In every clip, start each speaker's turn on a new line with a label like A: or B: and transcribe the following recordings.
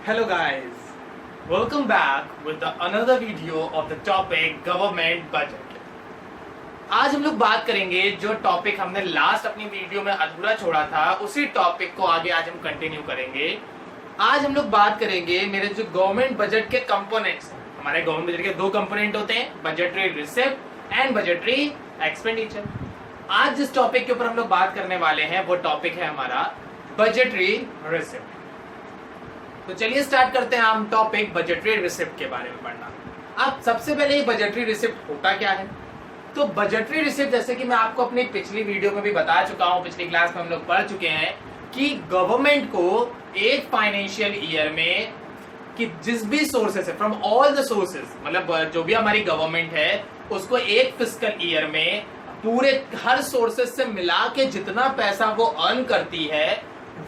A: Hello guys, welcome back with another video of the topic government budget. आज हम लोग बात करेंगे जो टॉपिक हमने लास्ट अपनी वीडियो में अधूरा छोड़ा था, उसी टॉपिक को आगे आज हम कंटिन्यू करेंगे। आज हम लोग बात करेंगे मेरे जो गवर्नमेंट बजट के कंपोनेंट्स हैं। हमारे गवर्नमेंट बजट के दो कंपोनेंट होते हैं, budgetary receipt and budgetary expenditure. आज जिस टॉपिक के ऊपर हम लोग बात करने वाले हैं वो टॉपिक है हमारा बजटरी रिसिप्ट। तो चलिए स्टार्ट करते हैं हम टॉपिक बजटरी रिसिप्ट के बारे में पढ़ना। अब सबसे पहले ये बजटरी रिसिप्ट होता क्या है? तो बजटरी रिसिप्ट जैसे कि मैं आपको अपनी पिछली वीडियो में भी बता चुका हूं, पिछली क्लास में हम लोग पढ़ चुके हैं कि गवर्नमेंट को एक फाइनेंशियल ईयर में कि जिस भी सोर्सेस है फ्रॉम ऑल द सोर्सेस, मतलब जो भी हमारी गवर्नमेंट है उसको एक फिस्कल ईयर में पूरे हर सोर्सेस से मिला के जितना पैसा वो अर्न करती है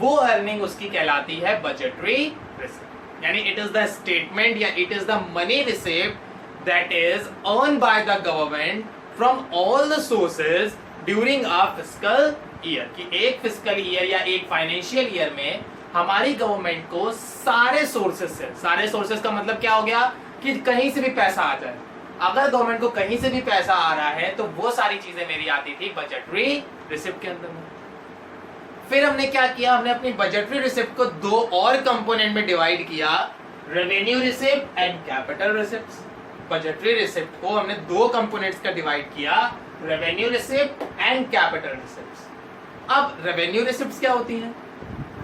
A: वो अर्निंग उसकी कहलाती है बजटरी रिसिप्ट। यानी इट इज द स्टेटमेंट या it is the money receipt that is earn by the government from all the sources during a fiscal year. कि एक फिस्कल ईयर या एक फाइनेंशियल ईयर में हमारी गवर्नमेंट को सारे सोर्सेज से, सारे सोर्सेज का मतलब क्या हो गया कि कहीं से भी पैसा आ जाए। अगर गवर्नमेंट को कहीं से भी पैसा आ रहा है तो वो सारी चीजें मेरी आती थी बजटरी रिसिप्ट के अंदर में। फिर हमने क्या किया, हमने अपनी बजटरी रिसिप्ट को दो और कंपोनेंट में डिवाइड किया, revenue receipt and capital receipt. Budgetary receipt को हमने दो कंपोनेंट्स का डिवाइड किया, revenue receipt and capital receipt. अब रेवेन्यू रिसिप्ट क्या होती हैं?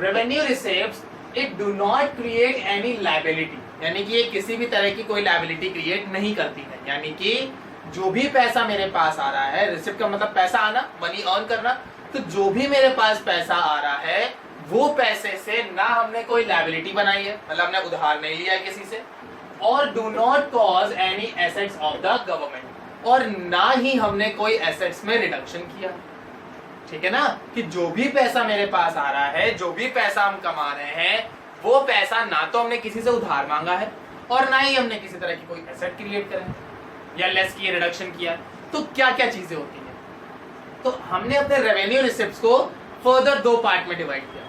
A: Revenue receipt it do not create any liability, यानी कि ये किसी भी तरह की कोई लायबिलिटी क्रिएट नहीं करती है। यानी कि जो भी पैसा मेरे पास आ रहा है, रिसिप्ट का मतलब पैसा आना, मनी अर्न करना, तो जो भी मेरे पास पैसा आ रहा है वो पैसे से ना हमने कोई लायबिलिटी बनाई है, मतलब हमने उधार नहीं लिया है किसी से, और do not cause any assets of the government, और ना ही हमने कोई एसेट्स में रिडक्शन किया। ठीक है ना, कि जो भी पैसा मेरे पास आ रहा है, जो भी पैसा हम कमा रहे हैं, वो पैसा ना तो हमने किसी से उधार मांगा है और ना ही हमने किसी तरह की कोई एसेट क्रिएट करा है या लेस की रिडक्शन किया। तो क्या क्या चीजें होती हैं? तो हमने अपने रेवेन्यू रिसिप्ट्स को फर्दर दो पार्ट में डिवाइड किया।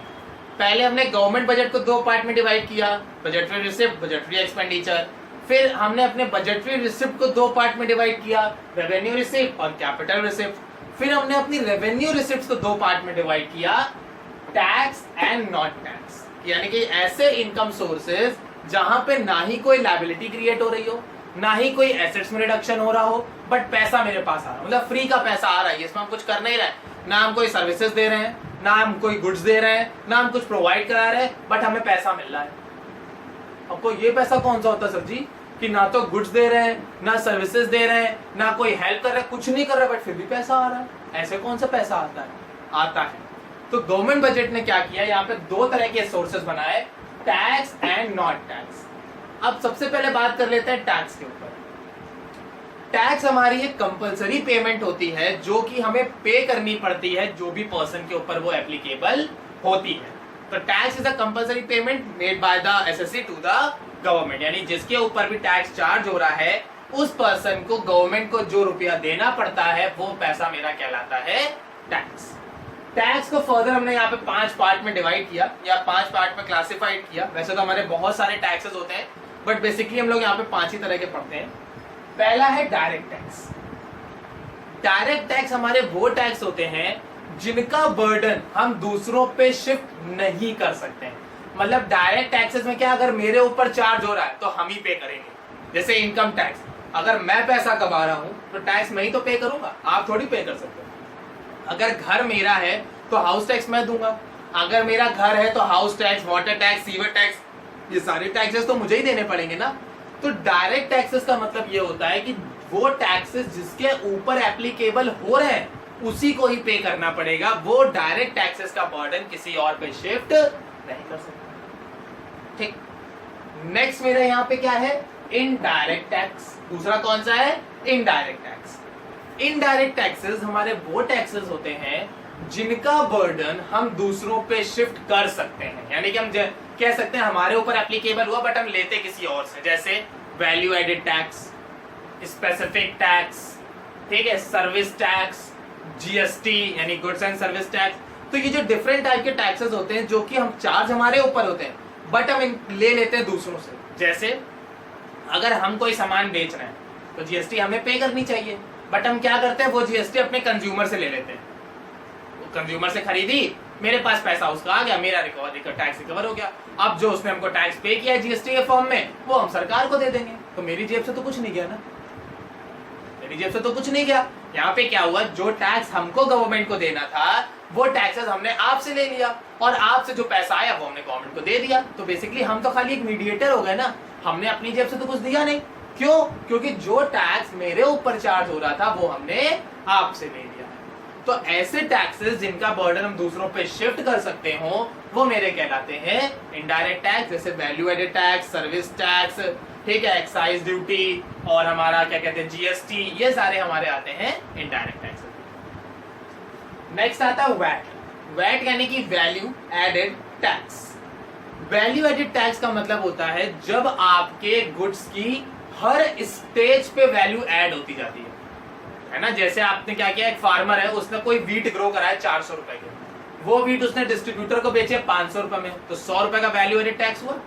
A: पहले हमने गवर्नमेंट बजट को दो पार्ट में डिवाइड किया, बजटरी रिसिप्ट, बजटरी एक्सपेंडिचर। फिर हमने अपने बजटरी रिसिप्ट को दो पार्ट में डिवाइड किया, रेवेन्यू रिसिप्ट और कैपिटल रिसिप्ट। फिर हमने अपनी रेवेन्यू रिसिप्ट्स को दो पार्ट में डिवाइड किया, टैक्स एंड नॉट टैक्स, यानी कि ऐसे इनकम सोर्सेज जहां पे ना ही कोई लायबिलिटी क्रिएट हो रही हो, ना ही कोई एसेट्स में रिडक्शन हो रहा हो, बट पैसा मेरे पास आ रहा है, मतलब फ्री का पैसा आ रहा है, इसमें हम कुछ कर नहीं रहे, ना हम कोई सर्विसेज दे रहे हैं, ना हम कोई गुड्स दे रहे हैं, ना हम कुछ प्रोवाइड करा रहे हैं, बट हमें पैसा मिल रहा है। आपको ये पैसा कौन सा होता है सर जी, कि ना तो गुड्स दे रहे हैं, ना सर्विसेज दे रहे हैं, ना कोई हेल्प कर रहे हैं, कुछ नहीं कर रहे, बट फिर भी पैसा आ रहा है। ऐसे कौन सा पैसा आता है? आता है। तो गवर्नमेंट बजट ने क्या किया, यहाँ पे दो तरह के सोर्सेज बनाए, टैक्स एंड नॉट टैक्स। अब सबसे पहले बात कर लेते हैं टैक्स के ऊपर। टैक्स हमारी एक कंपलसरी पेमेंट होती है जो कि हमें पे करनी पड़ती है जो भी पर्सन के ऊपर वो एप्लीकेबल होती है। तो tax is a compulsory payment made by the assessee to the government, यानी जिसके ऊपर भी टैक्स चार्ज हो रहा है उस पर्सन को गवर्नमेंट को जो रुपया देना पड़ता है वो पैसा मेरा कहलाता है टैक्स। टैक्स को फर्दर हमने यहाँ पे 5 पार्ट में डिवाइड किया या 5 पार्ट में क्लासिफाइड किया। वैसे तो हमारे बहुत सारे टैक्सेस होते हैं, बट बेसिकली हम लोग यहाँ पे 5 ही तरह के पढ़ते हैं। पहला है डायरेक्ट टैक्स। डायरेक्ट टैक्स हमारे वो टैक्स होते हैं जिनका बर्डन हम दूसरों पे शिफ्ट नहीं कर सकते हैं। मतलब डायरेक्ट टैक्सेस में क्या, अगर मेरे ऊपर चार्ज हो रहा है तो हम ही पे करेंगे। जैसे इनकम टैक्स, अगर मैं पैसा कमा रहा हूं तो टैक्स मैं ही तो पे करूंगा, आप थोड़ी पे कर सकते हो। अगर घर मेरा है तो हाउस टैक्स मैं दूंगा, अगर मेरा घर है तो house tax, water tax, sewer tax, ये सारे टैक्सेस तो मुझे ही देने पड़ेंगे ना। तो डायरेक्ट टैक्सेस का मतलब ये होता है कि वो टैक्सेस जिसके ऊपर एप्लीकेबल हो रहे हैं उसी को ही पे करना पड़ेगा, वो डायरेक्ट टैक्सेस का बर्डन किसी और पे शिफ्ट नहीं कर सकता। ठीक, नेक्स्ट मेरा यहाँ पे क्या है, इनडायरेक्ट टैक्स। दूसरा कौन सा है, इनडायरेक्ट टैक्स। इनडायरेक्ट टैक्सेस हमारे वो टैक्सेस होते हैं जिनका बर्डन हम दूसरों पे शिफ्ट कर सकते हैं, यानी कि हम कह सकते हैं हमारे ऊपर एप्लीकेबल हुआ बट हम लेते किसी और से। जैसे value added tax, specific tax, ठीक है, सर्विस टैक्स, जीएसटी यानी गुड्स एंड सर्विस टैक्स। तो ये जो डिफरेंट टाइप के टैक्सेस होते हैं जो कि हम चार्ज हमारे ऊपर होते हैं बट हम ले लेते हैं दूसरों से। जैसे अगर हम कोई सामान बेच रहे हैं तो जीएसटी हमें पे करनी चाहिए, बट हम क्या करते हैं, वो जीएसटी अपने कंज्यूमर से ले लेते हैं। कंज्यूमर से खरीदी, मेरे पास पैसा उसका आ गया, मेरा टैक्स रिकवर हो गया। अब जो उसने हमको टैक्स पे किया है जीएसटी के फॉर्म में, वो हम सरकार को दे देंगे, तो मेरी जेब से तो कुछ नहीं गया ना, मेरी जेब से तो कुछ नहीं गया। यहाँ पे क्या हुआ, जो टैक्स हमको गवर्नमेंट को देना था वो टैक्सेस हमने आपसे ले लिया, और आपसे जो पैसा आया वो हमने गवर्नमेंट को दे दिया। तो बेसिकली हम तो खाली एक मीडिएटर हो गए ना, हमने अपनी जेब से तो कुछ दिया नहीं। क्यों? क्योंकि जो टैक्स मेरे ऊपर चार्ज हो रहा था वो हमने आपसे ले लिया। तो ऐसे टैक्सेस जिनका बर्डन हम दूसरों पे शिफ्ट कर सकते हो वो मेरे कहलाते हैं इनडायरेक्ट टैक्स, जैसे value added tax, service tax, ठीक है, एक्साइज ड्यूटी, और हमारा क्या कहते हैं जीएसटी, ये सारे हमारे आते हैं इनडायरेक्ट टैक्स। नेक्स्ट आता है वैट। वैट यानी कि value added tax. Value added tax का मतलब होता है जब आपके गुड्स की हर स्टेज पे वैल्यू ऐड होती जाती है ना। जैसे आपने क्या किया, एक फार्मर है, उसने कोई वीट ग्रो करा है 400 रुपए के, वो वीट उसने डिस्ट्रीब्यूटर को बेचे 500 रुपए में, तो 100 रुपए का वैल्यू एडेड टैक्स हुआ।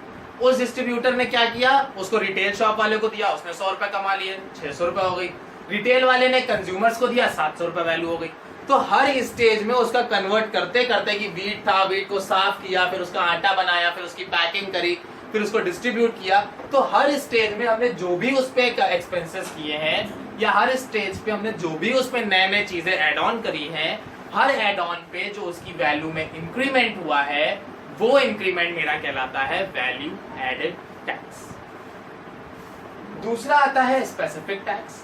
A: उस डिस्ट्रीब्यूटर ने क्या किया, उसको रिटेल शॉप वाले को दिया, उसने 100 रुपए कमा लिए, 600 रुपए हो गई। रिटेल वाले ने कंज्यूमर्स को दिया, 700 रुपए वैल्यू हो गई। तो हर स्टेज में उसका कन्वर्ट करते करते कि वीट था, वीट को साफ किया, फिर उसका आटा बनाया, फिर उसकी पैकिंग करी, फिर उसको डिस्ट्रीब्यूट किया, तो हर स्टेज में हमने जो भी उस पे एक्सपेंसेस किए हैं, या हर स्टेज पे हमने जो भी उस पे नए नए चीजें ऐड ऑन करी हैं, हर ऐड ऑन पे जो उसकी वैल्यू में इंक्रीमेंट हुआ है वो इंक्रीमेंट मेरा कहलाता है वैल्यू एडेड टैक्स। दूसरा आता है स्पेसिफिक टैक्स।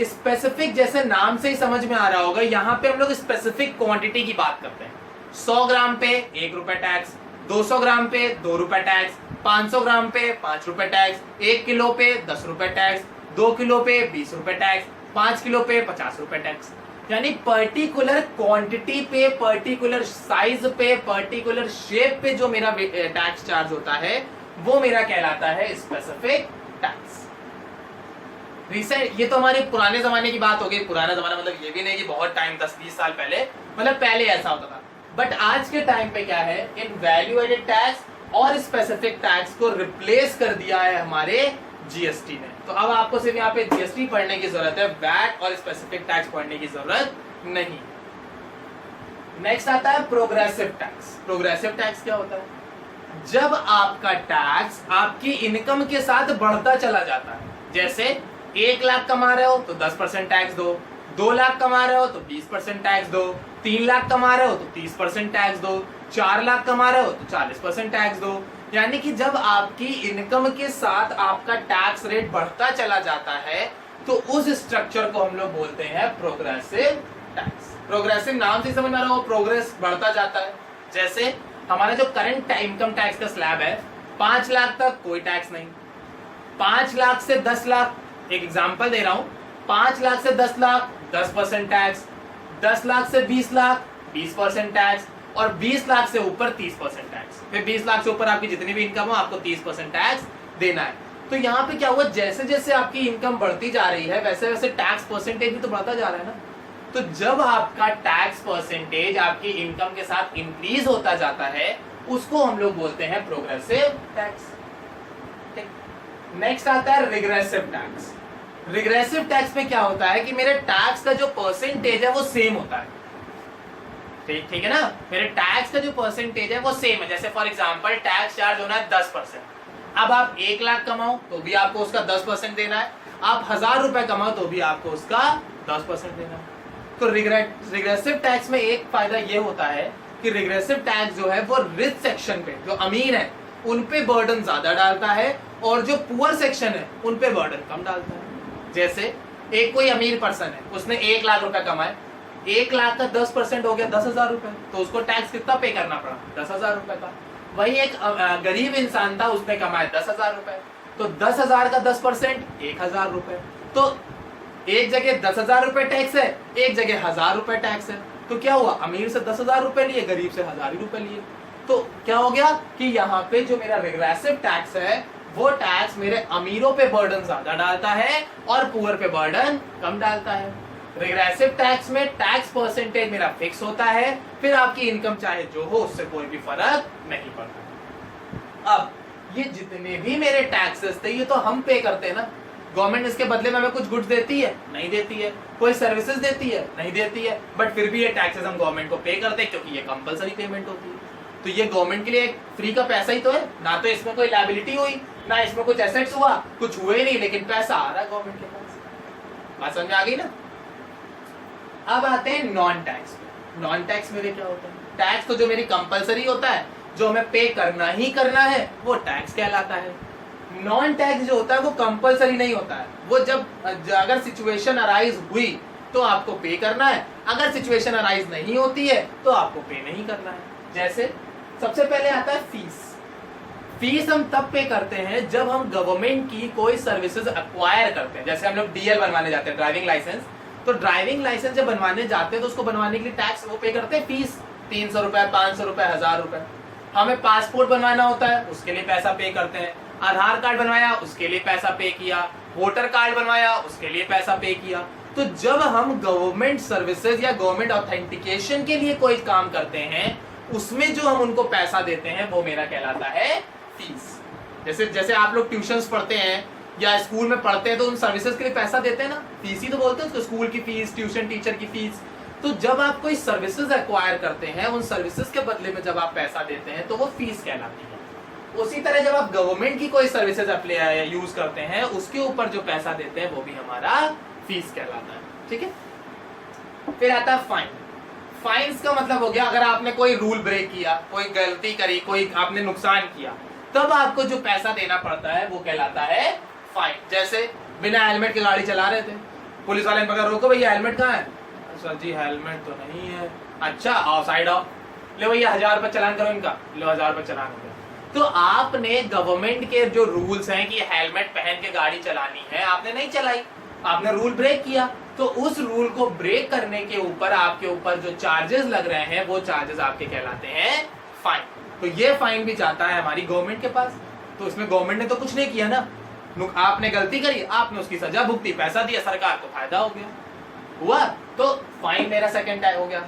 A: स्पेसिफिक जैसे नाम से ही समझ में आ रहा होगा, यहाँ पे हम लोग स्पेसिफिक क्वांटिटी की बात करते हैं। 100 ग्राम पे 1 रुपए टैक्स, 200 ग्राम पे 2 रुपए टैक्स, 500 ग्राम पे 5 रुपए टैक्स, 1 किलो पे 10 रुपए टैक्स, 2 किलो पे 20 रुपए टैक्स, 5 किलो पे 50 रुपए टैक्स। यानी पर्टिकुलर क्वांटिटी पे, पर्टिकुलर साइज पे, पर्टिकुलर शेप पे जो मेरा टैक्स चार्ज होता है वो मेरा कहलाता है स्पेसिफिक टैक्स। रिसेंट, ये तो हमारे पुराने जमाने की बात हो गई। पुराना जमाना मतलब ये भी नहीं कि बहुत टाइम 10-20 साल पहले, मतलब पहले ऐसा होता था। बट आज के टाइम पे क्या है, इन वैल्यू एडेड टैक्स और स्पेसिफिक टैक्स को रिप्लेस कर दिया है हमारे जीएसटी ने। तो अब आपको सिर्फ यहाँ पे जीएसटी पढ़ने की जरूरत है, वैट और स्पेसिफिक टैक्स पढ़ने की जरूरत नहीं। नेक्स्ट आता है प्रोग्रेसिव टैक्स। प्रोग्रेसिव टैक्स क्या होता है, जब आपका टैक्स आपकी इनकम के साथ बढ़ता चला जाता है। जैसे 1 लाख कमा रहे हो तो 10% टैक्स दो, 2 लाख कमा रहे हो तो 20% टैक्स दो, 3 लाख कमा रहे हो तो 30% टैक्स दो, 4 लाख कमा रहे हो तो 40% टैक्स दो। यानी कि जब आपकी इनकम के साथ आपका टैक्स रेट बढ़ता चला जाता है तो उस स्ट्रक्चर को हम लोग बोलते हैं प्रोग्रेसिव टैक्स। प्रोग्रेसिव नाम से समझ में आ रहा हो, प्रोग्रेस बढ़ता जाता है। जैसे हमारा जो करंट इनकम टैक्स का स्लैब है, 5 लाख तक कोई टैक्स नहीं, 5 लाख से 10 लाख, एक एग्जांपल दे रहा हूं, 5 लाख से 10 लाख 10% टैक्स, 10 लाख से 20 लाख 20% टैक्स, और 20 लाख से ऊपर 30% टैक्स। फिर 20 लाख से ऊपर आपकी जितनी भी इनकम हो आपको 30% टैक्स देना है। तो यहाँ पे क्या हुआ, जैसे जैसे आपकी इनकम बढ़ती जा रही है वैसे वैसे टैक्स परसेंटेज भी तो बढ़ता जा रहा है ना। तो जब आपका टैक्स परसेंटेज आपकी इनकम के साथ इंक्रीज होता जाता है उसको हम लोग बोलते हैं प्रोग्रेसिव टैक्स। नेक्स्ट आता है रिग्रेसिव टैक्स। रिग्रेसिव टैक्स में क्या होता है कि मेरे टैक्स का जो परसेंटेज है वो सेम होता है। ठीक है ना, मेरे टैक्स का जो परसेंटेज है वो सेम है। जैसे फॉर एग्जांपल टैक्स चार्ज होना है 10%। अब आप 1 लाख कमाओ तो भी आपको उसका 10% देना है, आप 1000 रुपए कमाओ तो भी आपको उसका 10% देना है। तो रिग्रेसिव टैक्स में एक फायदा ये होता है कि रिग्रेसिव टैक्स जो है वो रिच सेक्शन पे, जो अमीर है उन पे बर्डन ज्यादा डालता है, और जो पुअर सेक्शन है उन पे बर्डन कम डालता है। जैसे एक कोई अमीर पर्सन है, उसने 1 लाख रुपए कमाए, 1 लाख का 10% हो गया 10,000 रुपए, तो उसको टैक्स कितना पे करना पड़ा, 10,000 रुपए का। वही एक गरीब इंसान था, उसने कमाए 10,000 रुपए, तो 10,000 का 10% 1,000 रुपए। तो एक जगह 10,000 रुपए टैक्स है, एक जगह 1,000 रुपए टैक्स है। तो क्या हुआ, अमीर से 10,000 रुपए लिए, गरीब से 1,000 ही रुपए लिए। तो क्या हो गया कि यहाँ पे जो मेरा रिग्रेसिव टैक्स है वो टैक्स मेरे अमीरों पे बर्डन ज्यादा डालता है और पुअर पे बर्डन कम डालता है। रिग्रेसिव टैक्स में टैक्स परसेंटेज मेरा फिक्स होता है, फिर आपकी इनकम चाहे जो हो उससे कोई भी फर्क नहीं पड़ता। अब ये जितने भी मेरे टैक्सेस थे ये तो हम पे करते हैं ना, गवर्नमेंट इसके बदले में हमें कुछ गुड्स देती है, नहीं देती है, कोई सर्विसेज देती है, नहीं देती है, बट फिर भी ये टैक्सेस हम गवर्नमेंट को पे करते हैं क्योंकि ये कंपलसरी पेमेंट होती है। तो ये गवर्नमेंट के लिए एक फ्री का पैसा ही तो है ना, तो इसमें कोई लायबिलिटी हुई ना इसमें कुछ एसेट्स हुआ, कुछ हुए नहीं, लेकिन पैसा आ रहा है गवर्नमेंट के पास। बात समझ आ गई ना। अब आते हैं नॉन टैक्स। नॉन टैक्स में क्या होता है? टैक्स तो जो मेरी कंपलसरी होता है, जो हमें पे करना ही करना है, वो टैक्स कहलाता है। नॉन टैक्स जो होता है वो कंपलसरी नहीं होता है, वो जब अगर सिचुएशन अराइज हुई तो आपको पे करना है, अगर सिचुएशन अराइज नहीं होती है तो आपको पे नहीं करना है। जैसे सबसे पहले आता है फीस। फीस हम तब पे करते हैं जब हम गवर्नमेंट की कोई सर्विसेज एक्वायर करते हैं। जैसे हम लोग डीएल बनवाने जाते हैं, ड्राइविंग लाइसेंस, तो ड्राइविंग लाइसेंस जब बनवाने जाते हैं तो उसको बनवाने के लिए टैक्स वो पे करते हैं, फीस 300 रुपए, 500 रुपए, 1000 रुपए। हमें पासपोर्ट बनवाना होता है, उसके लिए पैसा पे करते हैं। आधार कार्ड बनवाया, उसके लिए पैसा पे किया। वोटर कार्ड बनवाया, उसके लिए पैसा पे किया। तो जब हम गवर्नमेंट सर्विसेज या गवर्नमेंट ऑथेंटिकेशन के लिए कोई काम करते हैं, उसमें जो हम उनको पैसा देते हैं वो मेरा कहलाता है फीस। जैसे आप लोग ट्यूशंस पढ़ते हैं या स्कूल में पढ़ते हैं तो उन सर्विसेज के लिए पैसा देते हैं ना, फीस ही तो बोलते हैं उसको, स्कूल की फीस, ट्यूशन टीचर की फीस। तो जब आप कोई सर्विसेज एक्वायर करते हैं, उन सर्विसेज के बदले में जब आप पैसा देते हैं तो वो फीस कहलाती है। उसी तरह जब आप गवर्नमेंट की कोई सर्विसेज यूज करते हैं, उसके ऊपर जो पैसा देते हैं वो भी हमारा फीस कहलाता है। ठीक है। फिर आता है फाइन। फाइन्स का मतलब हो गया अगर आपने कोई रूल ब्रेक किया, कोई गलती करी, कोई आपने नुकसान किया, तब आपको जो पैसा देना पड़ता है वो कहलाता है फाइन। जैसे बिना हेलमेट के गाड़ी चला रहे थे, पुलिस वाले ने पकड़, रोको भैया हेलमेट कहाँ है? सर जी हेलमेट तो नहीं है। अच्छा आओ साइड आओ, ले भैया 1000 रुपए चलान करो इनका, लो 1000 रुपए चलान हो गया। तो आपने गवर्नमेंट के जो रूल्स हैं कि हेलमेट पहन के गाड़ी चलानी है, आपने नहीं चलाई, आपने रूल ब्रेक किया, तो उस रूल को ब्रेक करने के ऊपर आपके ऊपर जो चार्जेस लग रहे हैं वो चार्जेस आपके कहलाते हैं फाइन। तो ये फाइन भी जाता है हमारी गवर्नमेंट के पास। तो इसमें गवर्नमेंट ने तो कुछ नहीं किया ना, आपने गलती करी, आपने उसकी सजा भुगती, पैसा दिया, सरकार को फायदा हो गया, हुआ। तो फाइन मेरा सेकंड हो गया।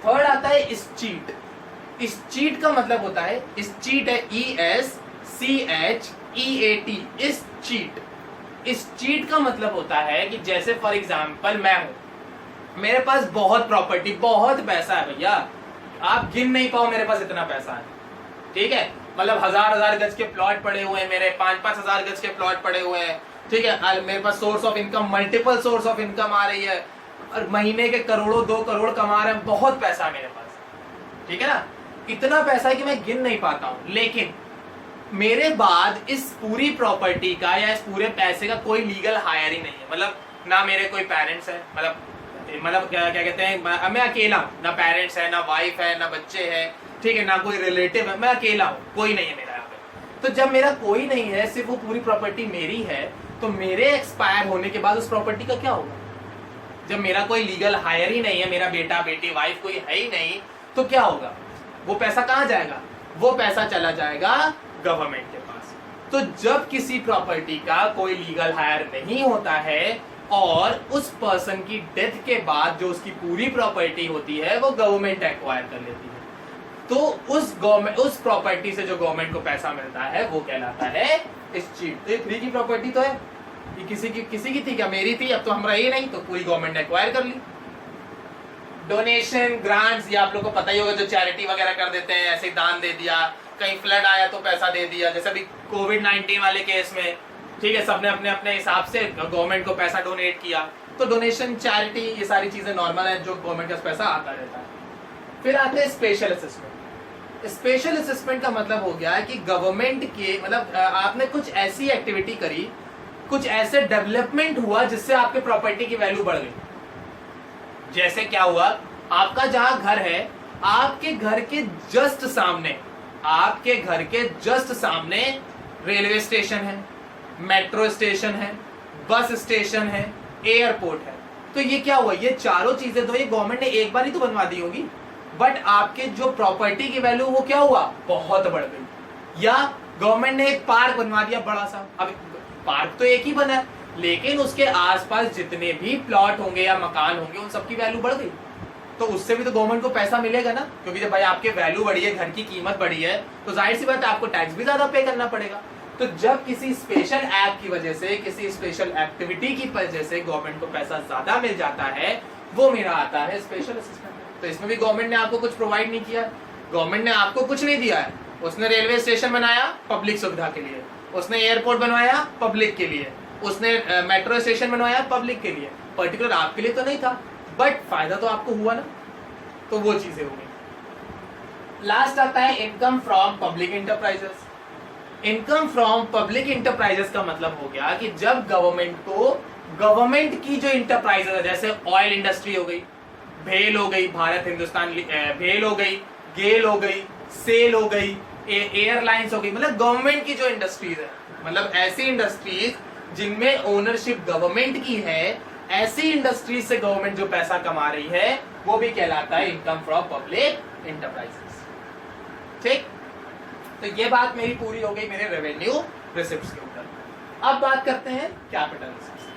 A: थर्ड आता है इस चीट। इस चीट का मतलब होता है, इस चीट है ESCHEAT, इस चीट। इस चीट का मतलब होता है कि जैसे फॉर एग्जांपल मैं हूं, मेरे पास बहुत प्रॉपर्टी, बहुत पैसा है भैया, आप गिन नहीं पाओ मेरे पास इतना पैसा है। ठीक है, मतलब 1000 गज के प्लॉट पड़े हुए हैं, मेरे 5-5 हजार गज के प्लॉट पड़े हुए हैं। ठीक है, मेरे पास source of income, multiple source of income आ रही है, और महीने के करोड़ों 2 करोड़ कमा रहे हैं, बहुत पैसा है मेरे पास। ठीक है ना, इतना पैसा है कि मैं गिन नहीं पाता हूं। लेकिन मेरे बाद इस पूरी प्रॉपर्टी का या इस पूरे पैसे का कोई लीगल हायर ही नहीं है। मतलब ना मेरे कोई पेरेंट्स है, मतलब क्या कहते हैं, मैं अकेला हूं, ना पेरेंट्स है, ना वाइफ है, ना बच्चे हैं, ठीक है, ना कोई रिलेटिव है, मैं अकेला हूं, कोई नहीं है मेरा यहाँ पे। तो जब मेरा कोई नहीं है, सिर्फ वो पूरी प्रॉपर्टी मेरी है, तो मेरे एक्सपायर होने के बाद उस प्रॉपर्टी का क्या होगा? जब मेरा कोई लीगल हायर ही नहीं है, मेरा बेटा बेटी वाइफ कोई है ही नहीं, तो क्या होगा? वो पैसा कहाँ जाएगा? वो पैसा चला जाएगा गवर्नमेंट के पास। तो जब किसी प्रॉपर्टी का कोई लीगल हायर नहीं होता है और उस पर्सन की डेथ के बाद जो उसकी पूरी प्रॉपर्टी होती है वो गवर्नमेंट एक्वायर कर लेती है, तो उस प्रॉपर्टी से जो गवर्नमेंट को पैसा मिलता है वो कहलाता है इस चीट। तो ये फ्री की प्रॉपर्टी तो है, ये किसी की थी क्या? मेरी थी, अब तो हम रही नहीं, तो पूरी गवर्नमेंट ने एक्वायर कर ली। डोनेशन, ग्रांट्स, ये आप लोग को पता ही होगा, जो चैरिटी वगैरह कर देते हैं, ऐसे दान दे दिया, कहीं फ्लड आया तो पैसा दे दिया, जैसे अभी कोविड-19 वाले केस में, ठीक है, सबने अपने अपने हिसाब से गवर्नमेंट को पैसा डोनेट किया। तो डोनेशन, चैरिटी, ये सारी चीजें नॉर्मल है, जो गवर्नमेंट का पैसा आता रहता है। फिर आते हैं स्पेशल असेसमेंट। स्पेशल असेसमेंट का मतलब हो गया कि गवर्नमेंट के, मतलब आपने कुछ ऐसी एक्टिविटी करी, कुछ ऐसे डेवलपमेंट हुआ जिससे आपके प्रॉपर्टी की वैल्यू बढ़ गई। जैसे क्या हुआ, आपका जहां घर है, आपके घर के जस्ट सामने रेलवे स्टेशन है, मेट्रो स्टेशन है, बस स्टेशन है, एयरपोर्ट है। तो ये क्या हुआ, ये चारों चीजें तो ये गवर्नमेंट ने एक बार ही तो बनवा दी होगी, बट आपके जो प्रॉपर्टी की वैल्यू वो क्या हुआ, बहुत बढ़ गई। या गवर्नमेंट ने एक पार्क बनवा दिया बड़ा सा, अब पार्क तो एक ही बना है, लेकिन उसके आसपास जितने भी प्लॉट होंगे या मकान होंगे उन सबकी वैल्यू बढ़ गई। तो उससे भी तो गवर्नमेंट को पैसा मिलेगा ना, क्योंकि जब भाई आपके वैल्यू बढ़ी है, घर की कीमत बढ़ी है, तो जाहिर सी बात है आपको टैक्स भी ज्यादा पे करना पड़ेगा। तो जब किसी स्पेशल ऐप की वजह से, किसी स्पेशल एक्टिविटी की वजह से गवर्नमेंट को पैसा ज्यादा मिल जाता है, वो मेरा आता है स्पेशल असिस्टेंट। तो इसमें भी गवर्नमेंट ने आपको कुछ प्रोवाइड नहीं किया, गवर्नमेंट ने आपको कुछ नहीं दिया है। उसने रेलवे स्टेशन बनाया पब्लिक सुविधा के लिए, उसने एयरपोर्ट बनवाया पब्लिक के लिए, उसने मेट्रो स्टेशन बनवाया पब्लिक के लिए, पर्टिकुलर आपके लिए तो नहीं था, बट फायदा तो आपको हुआ ना। तो वो चीजें हो गई। लास्ट आता है income from public enterprises. Income from public enterprises का मतलब हो गया कि जब गवर्नमेंट की जो इंटरप्राइजेस है, जैसे ऑयल इंडस्ट्री हो गई, भेल हो गई, भारत हिंदुस्तान भेल हो गई, गेल हो गई, सेल हो गई, एयरलाइंस हो गई, मतलब गवर्नमेंट की जो इंडस्ट्रीज है, मतलब ऐसी इंडस्ट्रीज जिनमें ओनरशिप गवर्नमेंट की है, ऐसी इंडस्ट्रीज से गवर्नमेंट जो पैसा कमा रही है, वो भी कहलाता है इनकम फ्रॉम पब्लिक इंटरप्राइजेस। ठीक, तो ये बात मेरी पूरी हो गई मेरे रेवेन्यू रिसिप्ट्स के ऊपर। अब बात करते हैं कैपिटल रिसिप्ट्स।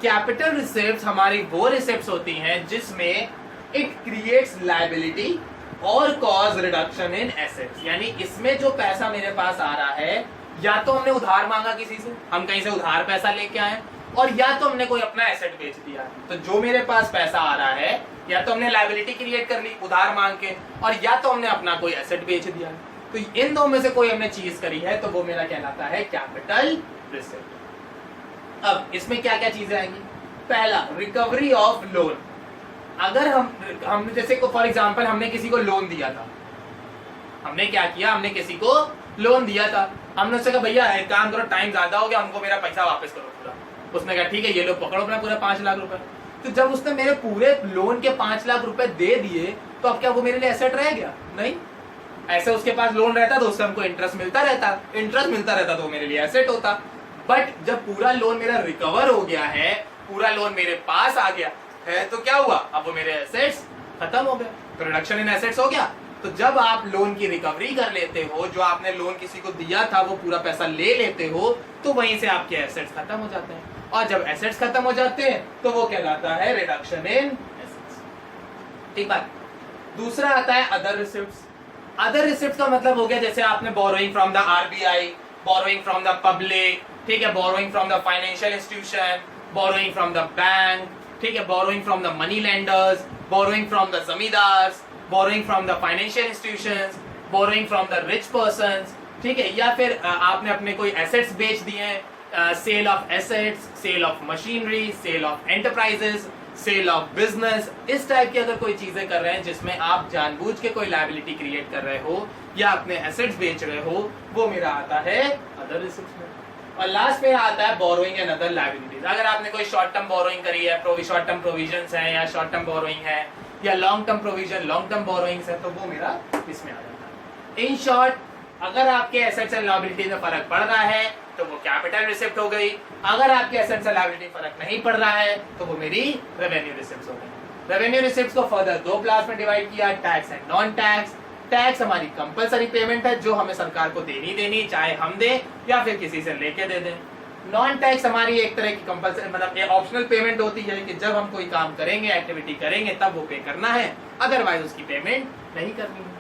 A: कैपिटल रिसिप्ट्स हमारी वो रिसिप्ट्स होती हैं जिसमें इट क्रिएट्स लायबिलिटी और कॉज रिडक्शन इन एसेट्स। यानी इसमें जो पैसा मेरे पास आ रहा है, या तो हमने उधार मांगा किसी से, हम कहीं से उधार पैसा लेके आए, और या तो हमने कोई अपना एसेट बेच दिया। तो जो मेरे पास पैसा आ रहा है, या तो हमने लायबिलिटी क्रिएट कर ली उधार मांग के, और या तो हमने अपना कोई एसेट बेच दिया। तो इन दो में से कोई हमने चीज करी है, तो वो मेरा कहलाता है कैपिटल रिसिप्ट। अब इसमें क्या क्या चीजें आएंगी? पहला, रिकवरी ऑफ लोन। अगर हम जैसे को फॉर एग्जांपल हमने किसी को लोन दिया था, हमने क्या किया, हमने किसी को लोन दिया था, हमने उससे कहा भैया एक काम करो, टाइम ज्यादा हो गया, हमको मेरा पैसा वापस करो पूरा। उसने कहा ठीक है, ये लो पकड़ो अपना पूरा 5 लाख रुपए। तो जब उसने मेरे पूरे लोन के 5 लाख रुपए दे दिए, तो अब क्या वो मेरे लिए एसेट रह गया? नहीं। ऐसे उसके पास लोन रहता तो उससे हमको इंटरेस्ट मिलता रहता तो वो मेरे लिए एसेट होता। बट जब पूरा लोन मेरा रिकवर हो गया है, पूरा लोन मेरे पास आ गया है, तो क्या हुआ, अब वो मेरे एसेट्स खत्म हो गए, तो रिडक्शन इन एसेट्स हो गया। तो जब आप लोन की रिकवरी कर लेते हो, जो आपने लोन किसी को दिया था वो पूरा पैसा ले लेते हो, तो वहीं से आपके एसेट्स खत्म हो जाते हैं। और जब एसेट्स खत्म हो जाते हैं तो वो कहलाता है रिडक्शन इन एसेट्स। ठीक बात। दूसरा आता है अदर रिसिप्ट्स। अदर रिसिप्ट का मतलब हो गया जैसे आपने borrowing from the RBI, borrowing from the public, ठीक है, borrowing from the financial institution, borrowing from the bank, ठीक है, borrowing from the money lenders, borrowing from the zamindars, borrowing from the financial institutions, borrowing from the rich persons, ठीक है, या फिर आपने अपने कोई एसेट्स बेच दिए हैं, sale of assets, sale of machinery, sale of enterprises, sale of business, इस टाइप की अगर कोई चीजें कर रहे हैं जिसमें आप जानबूझ के कोई लायबिलिटी क्रिएट कर रहे हो या अपने एसेट्स बेच रहे हो, वो मेरा आता है अदर रिसिप्ट्स में। और लास्ट में आता है बोरोइंग एंड अदर लायबिलिटीज। अगर आपने कोई शॉर्ट टर्म बोरोइंग करी है, शॉर्ट टर्म प्रोविजंस है, या शॉर्ट टर्म बोरोइंग है, या long term provision, long term borrowings है, तो वो मेरा इसमें आ जाता है। इन शॉर्ट, अगर आपके एसेट्स एंड लायबिलिटीज में फर्क पड़ रहा है तो वो कैपिटल रिसिप्ट हो गई। अगर आपके एसेट्स एंड लायबिलिटी फर्क नहीं पड़ रहा है तो वो मेरी रेवेन्यू रिसिप्ट्स हो गई। रेवेन्यू रिसिप्ट्स को फर्दर 2 क्लास में डिवाइड किया, tax and non tax. Tax हमारी कंपलसरी पेमेंट है जो हमें सरकार को देनी, चाहे हम दे या फिर किसी से लेके दे दें। नॉन टैक्स हमारी एक तरह की कंपलसरी, मतलब ऑप्शनल पेमेंट होती है कि जब हम कोई काम करेंगे, एक्टिविटी करेंगे, तब वो पे करना है, अदरवाइज उसकी पेमेंट नहीं करनी है।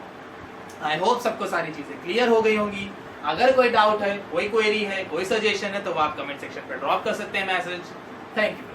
A: आई होप सबको सारी चीजें क्लियर हो गई होंगी। अगर कोई डाउट है, कोई क्वेरी है, कोई सजेशन है, तो वो आप कमेंट सेक्शन पर ड्रॉप कर सकते हैं मैसेज। Thank you.